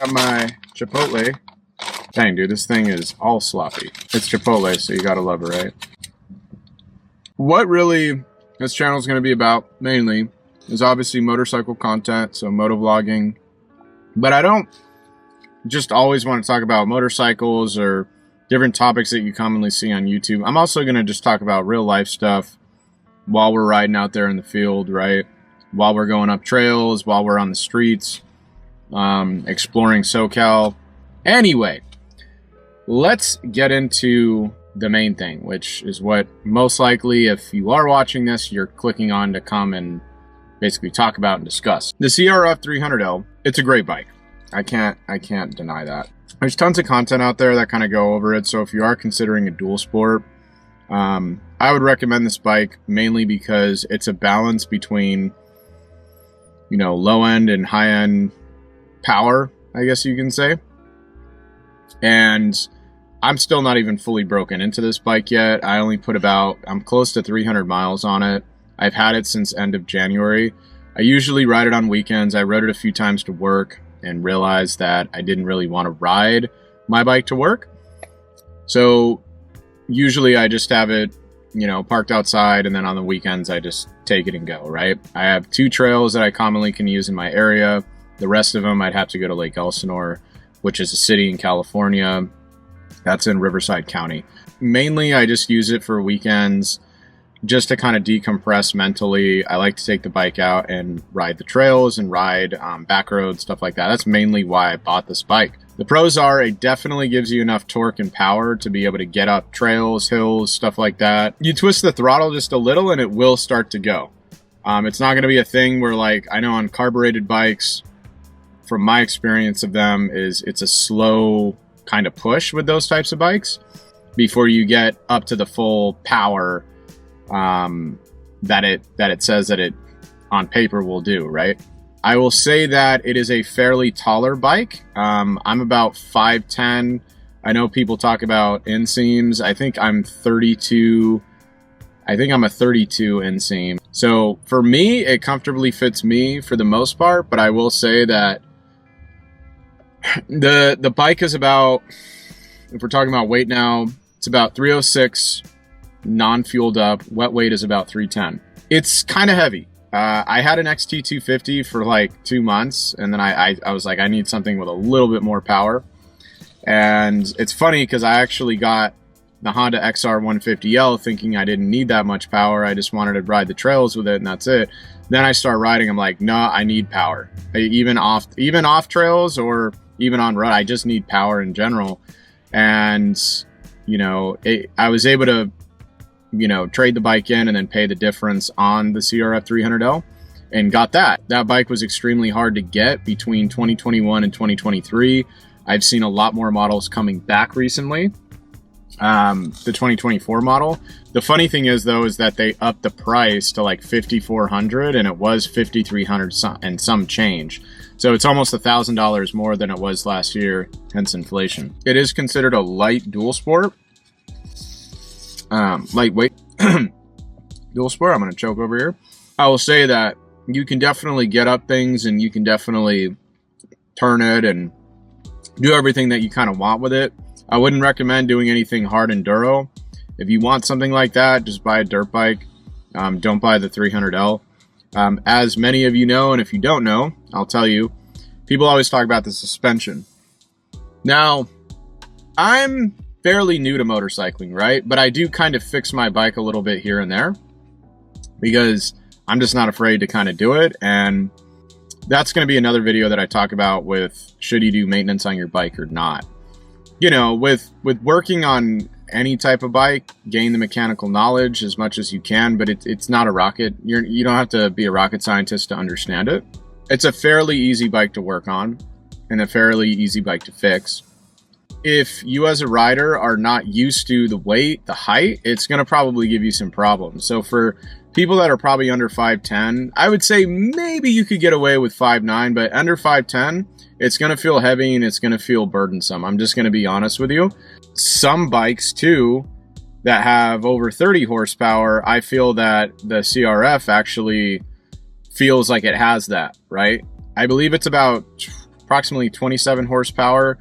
Got my Chipotle. Dang, dude, this thing is all sloppy. It's Chipotle, so you gotta love it, right? What really this channel is going to be about, mainly, is obviously motorcycle content, so motovlogging. But I don't just always want to talk about motorcycles or different topics that you commonly see on YouTube. I'm also going to just talk about real life stuff while we're riding out there in the field, right? While we're going up trails, while we're on the streets, exploring SoCal. Anyway, let's get into the main thing, which is what most likely, if you are watching this, you're clicking on to come and basically talk about and discuss. The CRF 300L, it's a great bike. I can't deny that. There's tons of content out there that kind of go over it. So if you are considering a dual sport, I would recommend this bike mainly because it's a balance between, you know, low end and high end power, I guess you can say. And I'm still not even fully broken into this bike yet. I only put I'm close to 300 miles on it. I've had it since end of January. I usually ride it on weekends. I rode it a few times to work and realized that I didn't really want to ride my bike to work. So usually I just have it, you know, parked outside, and then on the weekends I just take it and go, right? I have 2 trails that I commonly can use in my area. The rest of them I'd have to go to Lake Elsinore, which is a city in California. That's in Riverside County. Mainly, I just use it for weekends just to kind of decompress mentally. I like to take the bike out and ride the trails and ride back roads, stuff like that. That's mainly why I bought this bike. The pros are it definitely gives you enough torque and power to be able to get up trails, hills, stuff like that. You twist the throttle just a little and it will start to go. It's not going to be a thing where, like, I know on carbureted bikes, from my experience of them, is it's a slow kind of push with those types of bikes before you get up to the full power that it says that it on paper will do, right? I will say that it is a fairly taller bike. I'm about 5'10". I know people talk about inseams. I think I'm 32. I think I'm a 32 inseam. So for me, it comfortably fits me for the most part, but I will say that the bike is about, if we're talking about weight now, it's about 306 non-fueled up. Wet weight is about 310. It's kind of heavy. I had an XT250 for like 2 months, and then I was like, I need something with a little bit more power. And it's funny because I actually got the Honda XR 150L thinking I didn't need that much power. I just wanted to ride the trails with it, and that's it. Then I start riding. I'm like, no, I need power. Even off trails or even on road, I just need power in general. And you know, I was able to, you know, trade the bike in and then pay the difference on the CRF 300L and got that. That bike was extremely hard to get between 2021 and 2023. I've seen a lot more models coming back recently. The 2024 model. The funny thing is, though, is that they upped the price to like $5,400, and it was $5,300 and some change. So it's almost $1,000 more than it was last year, hence inflation. It is considered a light dual sport. Lightweight dual sport. I'm going to choke over here. I will say that you can definitely get up things, and you can definitely turn it and do everything that you kind of want with it. I wouldn't recommend doing anything hard enduro. If you want something like that, just buy a dirt bike. Don't buy the 300L. As many of you know, and if you don't know, I'll tell you, people always talk about the suspension. Now, I'm fairly new to motorcycling, right? But I do kind of fix my bike a little bit here and there because I'm just not afraid to kind of do it. And that's going to be another video that I talk about with should you do maintenance on your bike or not. You know, with working on any type of bike, gain the mechanical knowledge as much as you can, but it's not a rocket. You don't have to be a rocket scientist to understand it. It's a fairly easy bike to work on and a fairly easy bike to fix. If you as a rider are not used to the weight, the height, it's going to probably give you some problems. So for people that are probably under 5'10", I would say maybe you could get away with 5'9", but under 5'10", it's going to feel heavy and it's going to feel burdensome. I'm just going to be honest with you. Some bikes too that have over 30 horsepower, I feel that the CRF actually feels like it has that, right? I believe it's about approximately 27 horsepower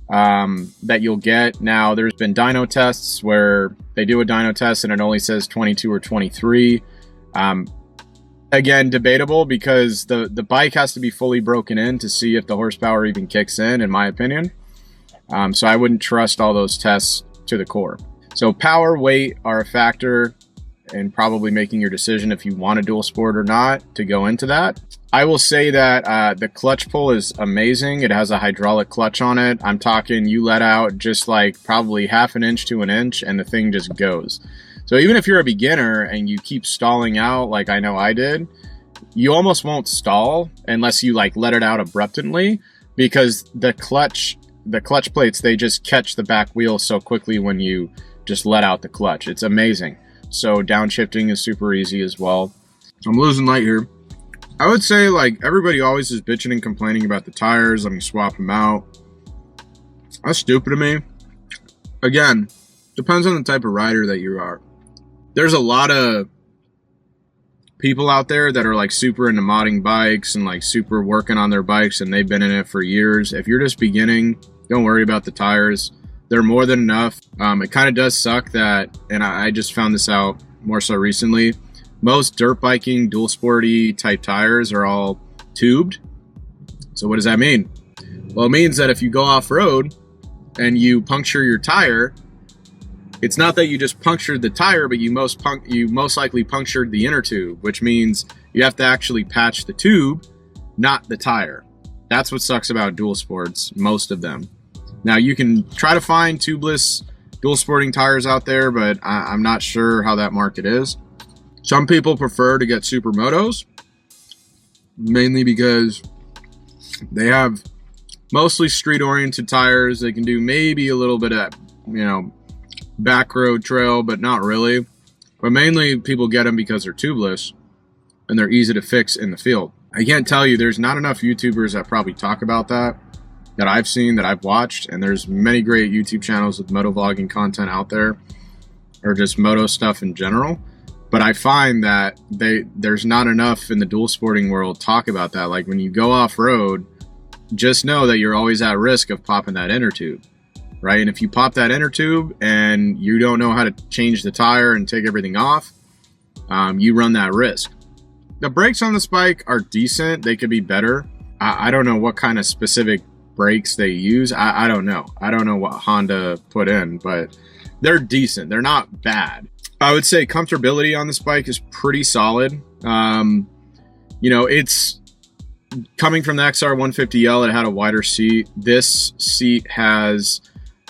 that you'll get. Now, there's been dyno tests where they do a dyno test and it only says 22 or 23. Again, debatable, because the bike has to be fully broken in to see if the horsepower even kicks in my opinion. So I wouldn't trust all those tests to the core. So power, weight are a factor in probably making your decision if you want a dual sport or not to go into that. I will say that the clutch pull is amazing. It has a hydraulic clutch on it. I'm talking you let out just like probably half an inch to an inch and the thing just goes. So even if you're a beginner and you keep stalling out like I know I did, you almost won't stall unless you like let it out abruptly, because the clutch plates, they just catch the back wheel so quickly when you just let out the clutch. It's amazing. So downshifting is super easy as well. So I'm losing light here. I would say like everybody always is bitching and complaining about the tires. I'm gonna swap them out. That's stupid to me. Again, depends on the type of rider that you are. There's a lot of people out there that are like super into modding bikes and like super working on their bikes and they've been in it for years. If you're just beginning, don't worry about the tires. They're more than enough. It kind of does suck that, and I just found this out more so recently, most dirt biking dual sporty type tires are all tubed. So what does that mean? Well, it means that if you go off-road and you puncture your tire, it's not that you just punctured the tire, but you most likely punctured the inner tube, which means you have to actually patch the tube, not the tire. That's what sucks about dual sports, most of them. Now, you can try to find tubeless dual sporting tires out there, but I'm not sure how that market is. Some people prefer to get supermotos, mainly because they have mostly street-oriented tires. They can do maybe a little bit of, back road trail, but not really. But mainly people get them because they're tubeless and they're easy to fix in the field. I can't tell you, there's not enough YouTubers that probably talk about that I've seen, that I've watched, and there's many great YouTube channels with motovlogging content out there, or just moto stuff in general. But I find that there's not enough in the dual sporting world talk about that. Like when you go off-road, just know that you're always at risk of popping that inner tube. Right? And if you pop that inner tube and you don't know how to change the tire and take everything off, you run that risk. The brakes on this bike are decent. They could be better. I don't know what kind of specific brakes they use. I don't know. I don't know what Honda put in, but they're decent. They're not bad. I would say comfortability on this bike is pretty solid. It's coming from the XR 150L. It had a wider seat. This seat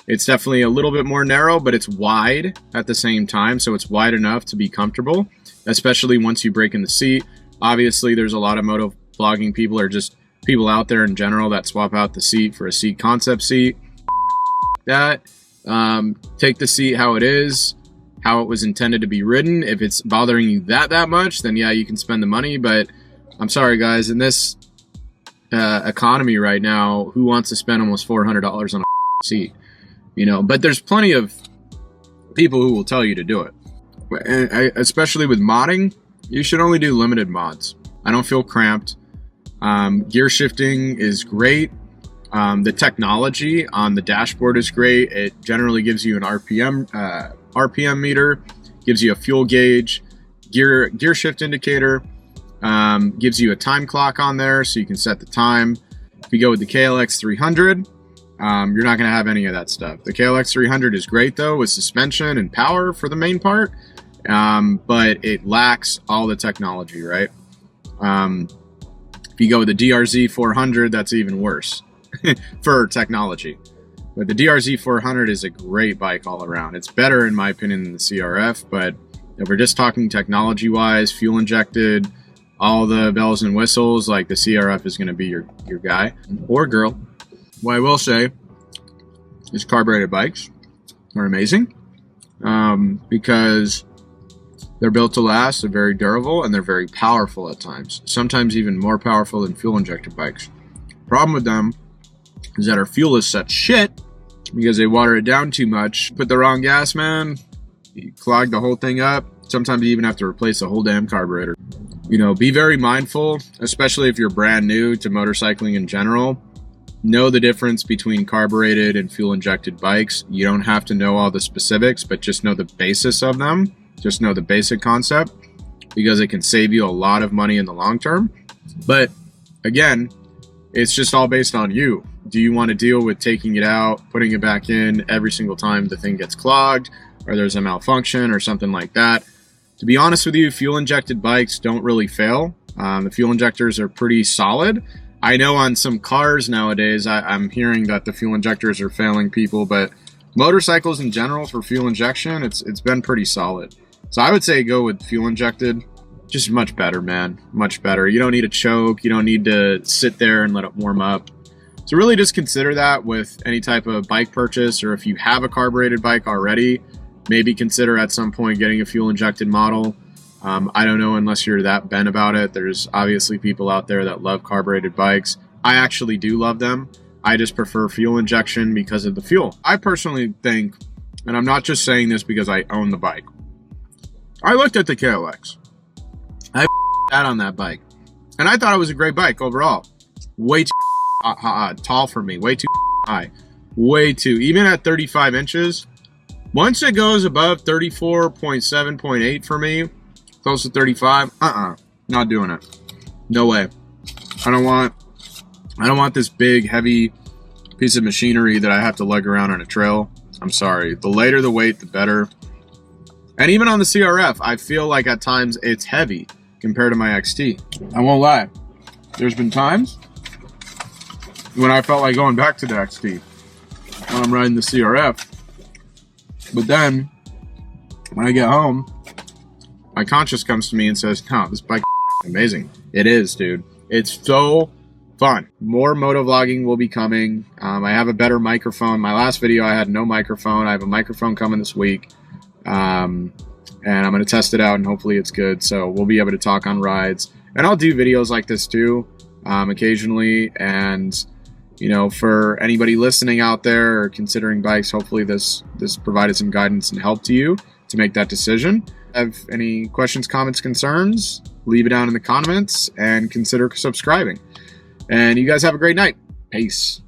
it's definitely a little bit more narrow, but it's wide at the same time. So it's wide enough to be comfortable, especially once you break in the seat. Obviously, there's a lot of moto vlogging people, or just people out there in general, that swap out the seat for a seat concept seat. Take the seat how it is, how it was intended to be ridden. If it's bothering you that much, then yeah, you can spend the money. But I'm sorry, guys, in this economy right now, who wants to spend almost $400 on a seat? But there's plenty of people who will tell you to do it. And especially with modding, you should only do limited mods. I don't feel cramped. Gear shifting is great. The technology on the dashboard is great. It generally gives you an RPM meter, gives you a fuel gauge, gear shift indicator, gives you a time clock on there so you can set the time. If you go with the KLX 300, you're not going to have any of that stuff. The KLX 300 is great though, with suspension and power for the main part, but it lacks all the technology, right? If you go with the DRZ 400, that's even worse for technology. But the DRZ 400 is a great bike all around. It's better in my opinion than the CRF, but if we're just talking technology wise, fuel injected, all the bells and whistles, like the CRF is going to be your guy or girl. What I will say is carbureted bikes are amazing because they're built to last, they're very durable, and they're very powerful at times. Sometimes even more powerful than fuel-injected bikes. Problem with them is that our fuel is such shit because they water it down too much. Put the wrong gas, man, you clog the whole thing up. Sometimes you even have to replace the whole damn carburetor. Be very mindful, especially if you're brand new to motorcycling in general. know the difference between carbureted and fuel injected bikes. You don't have to know all the specifics, but just know the basis of them. Just know the basic concept, because it can save you a lot of money in the long term. But again, it's just all based on you. Do you want to deal with taking it out, putting it back in every single time the thing gets clogged, or there's a malfunction or something like that? To be honest with you, fuel injected bikes don't really fail. The fuel injectors are pretty solid. I know on some cars nowadays, I'm hearing that the fuel injectors are failing people, but motorcycles in general for fuel injection, it's been pretty solid. So I would say go with fuel injected. Just much better, man. Much better. You don't need a choke. You don't need to sit there and let it warm up. So really just consider that with any type of bike purchase, or if you have a carbureted bike already, maybe consider at some point getting a fuel injected model. I don't know, unless you're that bent about it. There's obviously people out there that love carbureted bikes. I actually do love them. I just prefer fuel injection because of the fuel. I personally think, and I'm not just saying this because I own the bike, I looked at the KLX. I had on that bike, and I thought it was a great bike overall. Way too tall for me. Way too high. Way too. Even at 35 inches, once it goes above 34.7, 0.8 for me, close to 35, not doing it. No way. I don't want this big, heavy piece of machinery that I have to lug around on a trail. I'm sorry. The lighter the weight, the better. And even on the CRF, I feel like at times it's heavy compared to my XT. I won't lie. There's been times when I felt like going back to the XT when I'm riding the CRF. But then, when I get home, my conscience comes to me and says, no, this bike is amazing. It is, dude. It's so fun. More motovlogging will be coming. I have a better microphone. My last video, I had no microphone. I have a microphone coming this week. And I'm going to test it out, and hopefully it's good. So we'll be able to talk on rides. And I'll do videos like this too, occasionally. And, you know, for anybody listening out there or considering bikes, hopefully this provided some guidance and help to you to make that decision. Have any questions, comments, concerns, leave it down in the comments and consider subscribing. And you guys have a great night. Peace.